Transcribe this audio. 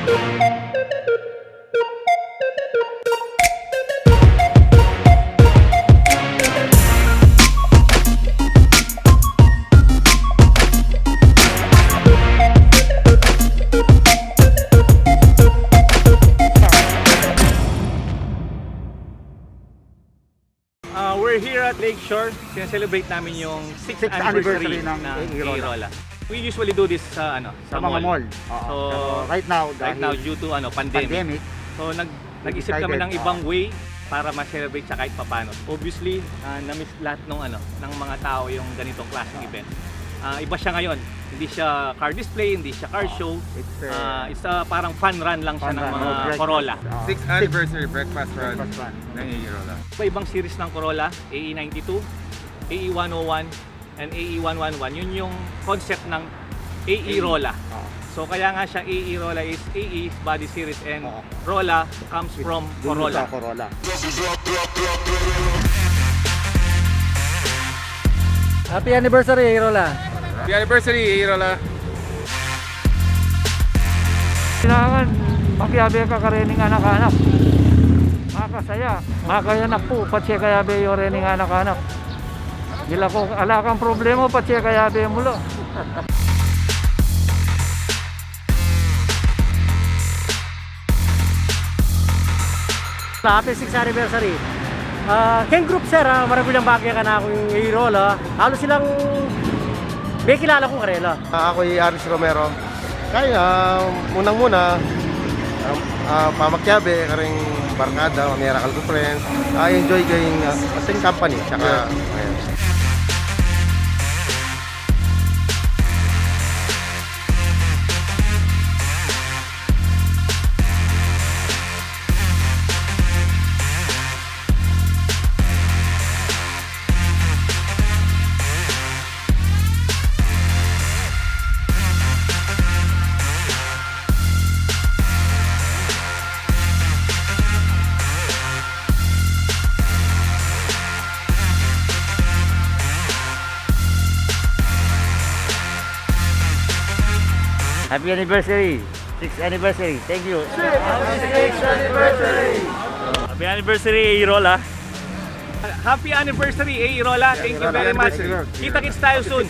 We're here at Lakeshore. Sineselebrate namin yung 6th anniversary ng A-Rola. We usually do this sa mga mall. So right now due to pandemic. So nag-isip kami ng ibang way para ma-celebrate siya kahit papano. Obviously, na-miss lahat ng mga tao yung ganitong klaseng event. Iba siya ngayon. Hindi siya car display, hindi siya car show. It's parang fun run lang siya ng mga Corolla. 6th anniversary breakfast run ng A-Rola. Ibang series ng Corolla, AE92, AE101, and AE111. Yun yung concept ng AE-Rola. So kaya nga siya AE-Rola is AE body series and Rola comes from Corolla. Happy anniversary, A-Rola. Happy anniversary A-Rola. Kailangan makiabe ka karening anak-anak. Makasaya, makayanak po, patse kayabe yung rening anak-anak. Gila ko, ala kang problema, patse kayabe mo lo. Happy 6th anniversary. Ken Group sir, maragulang bagay ka na akong A-Rola. Halos silang may kilala kong karela. Ako ay Aris Romero. Kaya unang-muna pamakyabe karing barkada, mamiyara kalbo friends. I enjoy going ating company. Tsaka Happy anniversary. 6th anniversary. Thank you. Happy anniversary A-Rola. Happy anniversary A-Rola. Thank you very much. Kita-kits tayo soon.